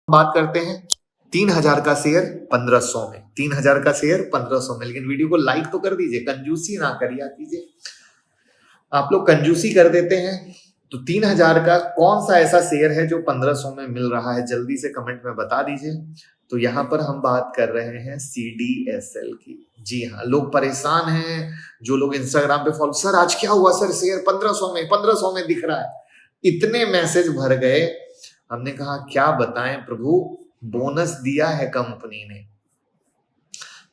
बात करते हैं 3000 का शेयर 1500 में, 3000 का शेयर 1500 में। लेकिन वीडियो को लाइक तो कर दीजिए, कंजूसी ना करिए कीजिए। आप लोग कंजूसी कर देते हैं। तो 3000 का कौन सा ऐसा शेयर है जो 1500 में मिल रहा है, जल्दी से कमेंट में बता दीजिए। तो यहाँ पर हम बात कर रहे हैं CDSL की। जी हाँ, लोग परेशान हैं। जो लोग इंस्टाग्राम पे फॉलो, सर आज क्या हुआ सर, शेयर 1500 में दिख रहा है। इतने मैसेज भर गए। हमने कहा क्या बताएं प्रभु, बोनस दिया है कंपनी ने,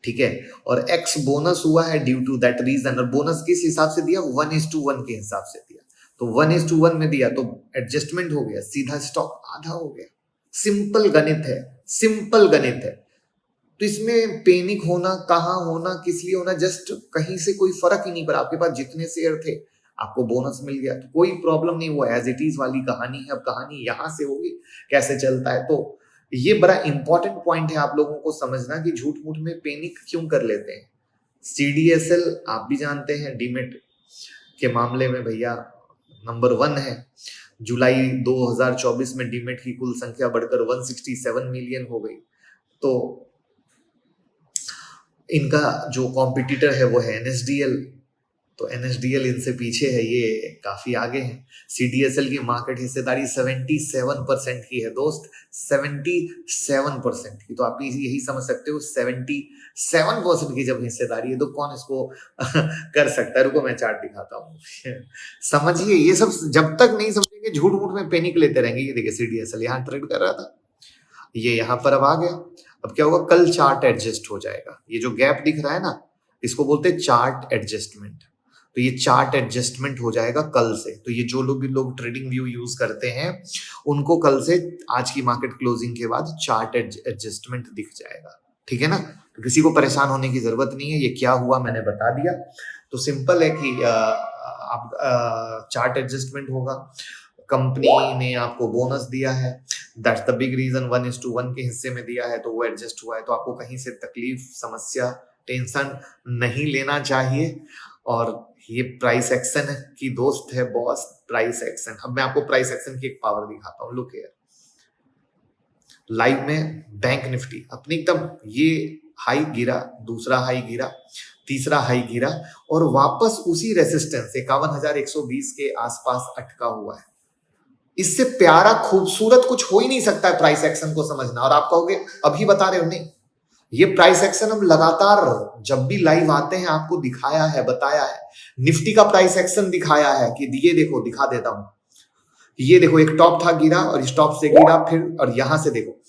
ठीक है, और एक्स बोनस हुआ है ड्यू टू दैट रीजन। और बोनस किस हिसाब से दिया, 1:1 के हिसाब से दिया। तो 1:1 में दिया तो एडजस्टमेंट हो गया, सीधा स्टॉक आधा हो गया। सिंपल गणित है, सिंपल गणित है। तो इसमें पैनिक होना, कहाँ होना, किस लिए होना, जस्ट कहीं से कोई फर्क ही नहीं पड़ा। आपके पास जितने शेयर थे आपको बोनस मिल गया तो कोई प्रॉब्लम नहीं। वो एज इट इज वाली कहानी है। अब कहानी यहां से होगी कैसे चलता है। तो ये बड़ा इंपॉर्टेंट पॉइंट है आप लोगों को समझना कि झूठ मूठ में पैनिक क्यों कर लेते हैं। CDSL आप भी जानते हैं, डीमेट के मामले में भैया नंबर 1 है। जुलाई 2024 में डीमेट की कुल संख्या बढ़कर 167 मिलियन हो गई। तो इनका जो कॉम्पिटिटर है वो है NSDL। तो NSDL इनसे पीछे है, ये काफी आगे है। CDSL की मार्केट हिस्सेदारी 77% की है दोस्त, 77% की। तो आप यही समझ सकते हो 77% की जब हिस्सेदारी है तो कौन इसको कर सकता है। रुको मैं चार्ट दिखाता हूँ समझिए। ये सब जब तक नहीं समझेंगे झूठ मूठ में पैनिक लेते रहेंगे। ये देखिए CDSL यहाँ ट्रेड कर रहा था, ये यहाँ पर अब आ गया। अब क्या होगा, कल चार्ट एडजस्ट हो जाएगा। ये जो गैप दिख रहा है ना, इसको बोलते हैं चार्ट एडजस्टमेंट। तो ये चार्ट एडजस्टमेंट हो जाएगा कल से। तो ये जो लोग ट्रेडिंग व्यू यूज करते हैं उनको कल से, आज की मार्केट क्लोजिंग के बाद चार्ट एडजस्टमेंट दिख जाएगा, ठीक है ना। तो किसी को परेशान होने की जरूरत नहीं है। ये क्या हुआ मैंने बता दिया। तो सिंपल है कि आप चार्ट एडजस्टमेंट होगा। कंपनी ने आपको बोनस दिया है, दैट्स द बिग रीजन। 1:1 के हिस्से में दिया है तो वो एडजस्ट हुआ है। तो आपको कहीं से तकलीफ, समस्या, टेंशन नहीं लेना चाहिए। और ये प्राइस एक्शन की दोस्त है बॉस, प्राइस एक्शन। अब मैं आपको प्राइस एक्शन की एक पावर दिखाता हूँ। लुक हियर, लाइव में बैंक निफ्टी अपनी एकदम ये हाई गिरा, दूसरा हाई गिरा, तीसरा हाई गिरा और वापस उसी रेसिस्टेंस 51,120 के आसपास अटका हुआ है। इससे प्यारा खूबसूरत कुछ हो ही नहीं सकता है प्राइस एक्शन को समझना। और आप कहोगे अभी बता रहे हो, नहीं, ये प्राइस एक्शन हम लगातार जब भी लाइव आते हैं आपको दिखाया है, बताया है। निफ्टी का प्राइस एक्शन दिखाया है कि ये देखो, दिखा देता हूं। ये देखो, एक टॉप था, गिरा और इस टॉप से गिरा फिर, और यहां से देखो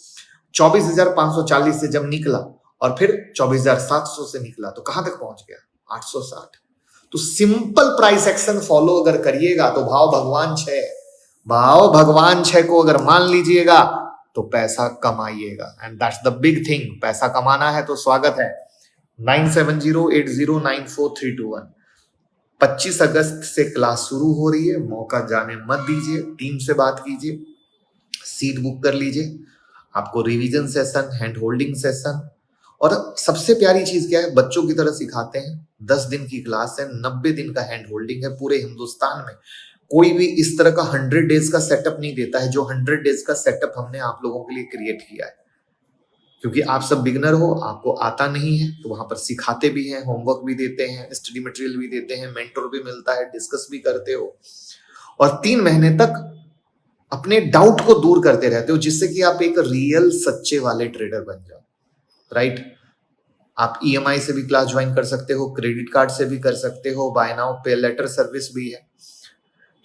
24,540 से जब निकला और फिर 24,700 से निकला तो कहां तक पहुंच गया, 860। तो सिंपल प्राइस एक्शन फॉलो अगर करिएगा तो भाव भगवान 6 को अगर मान लीजिएगा तो पैसा कमाइएगा। And that's the big thing. पैसा कमाना है तो स्वागत है। 9708094321। 25 अगस्त से क्लास शुरू हो रही है, मौका जाने मत दीजिए। टीम से बात कीजिए, सीट बुक कर लीजिए। आपको revision session, hand holding session, और सबसे प्यारी चीज क्या है, बच्चों की तरह सिखाते हैं। 10 दिन की क्लास है, 90 दिन का हैंड होल्डिंग है। पूरे हिंदुस्तान में कोई भी इस तरह का 100 डेज का सेटअप नहीं देता है जो 100 डेज का सेटअप हमने आप लोगों के लिए क्रिएट किया है। क्योंकि आप सब बिगनर हो, आपको आता नहीं है, तो वहां पर सिखाते भी हैं, होमवर्क भी देते हैं, स्टडी मटेरियल भी देते हैं, मेंटर भी मिलता है, डिस्कस भी करते हो और 3 महीने तक अपने डाउट को दूर करते रहते हो, जिससे कि आप एक रियल सच्चे वाले ट्रेडर बन जाओ। राइट। आप EMI से भी क्लास ज्वाइन कर सकते हो, क्रेडिट कार्ड से भी कर सकते हो, बाय नाउ पे लेटर सर्विस भी है।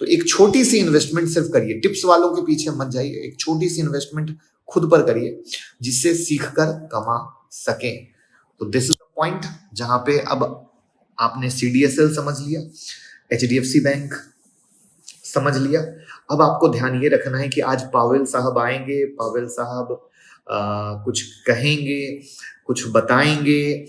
तो एक छोटी सी इन्वेस्टमेंट सिर्फ करिए, टिप्स वालों के पीछे मत जाइए। एक छोटी सी इन्वेस्टमेंट खुद पर करिए जिससे सीखकर कमा सकें। तो दिस इज द पॉइंट जहां पे अब आपने CDSL समझ लिया, HDFC बैंक समझ लिया। अब आपको ध्यान ये रखना है कि आज पावेल साहब आएंगे, पावेल साहब कुछ कहेंगे, कुछ बताएंगे,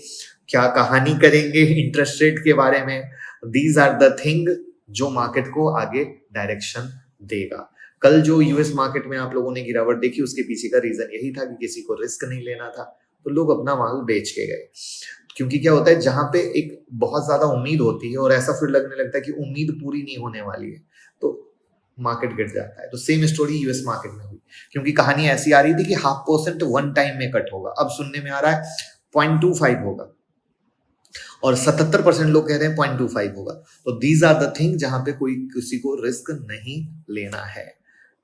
क्या कहानी करेंगे इंटरेस्ट रेट के बारे में। दीज आर द थिंग जो मार्केट को आगे डायरेक्शन देगा। कल जो यूएस मार्केट में आप लोगों ने गिरावट देखी, उसके पीछे का रीजन यही था कि किसी को रिस्क नहीं लेना था, तो लोग अपना माल बेच के गए। क्योंकि क्या होता है, जहां पे एक बहुत ज्यादा उम्मीद होती है और ऐसा फिर लगने लगता है कि उम्मीद पूरी नहीं होने वाली है, तो मार्केट गिर जाता है। तो सेम स्टोरी यूएस मार्केट में हुई। क्योंकि कहानी ऐसी आ रही थी कि 0.5% वन टाइम में कट होगा, अब सुनने में आ रहा है 0.25 होगा, और 77% लोग कह रहे हैं 0.25 होगा। तो दीज आर द थिंग जहां पे कोई किसी को रिस्क नहीं लेना है।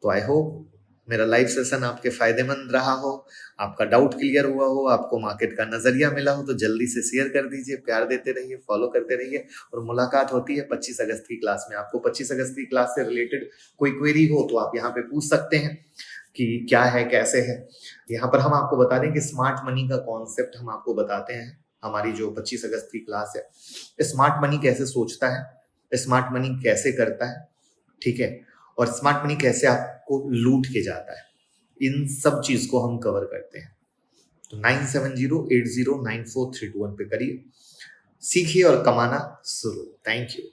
तो आई होप मेरा लाइव सेशन आपके फायदेमंद रहा हो, आपका डाउट क्लियर हुआ हो, आपको मार्केट का नजरिया मिला हो, तो जल्दी से शेयर कर दीजिए, प्यार देते रहिए, फॉलो करते रहिए, और मुलाकात होती है 25 अगस्त की क्लास में। आपको 25 अगस्त की क्लास से रिलेटेड कोई क्वेरी हो तो आप यहाँ पे पूछ सकते हैं कि क्या है, कैसे है। यहाँ पर हम आपको बता दें कि स्मार्ट मनी का कॉन्सेप्ट हम आपको बताते हैं। हमारी जो 25 अगस्त की क्लास है, स्मार्ट मनी कैसे सोचता है, स्मार्ट मनी कैसे करता है, ठीक है, और स्मार्ट मनी कैसे आपको लूट के जाता है, इन सब चीज को हम कवर करते हैं। तो 9708094321 पे करिए, सीखिए और कमाना शुरू। Thank you.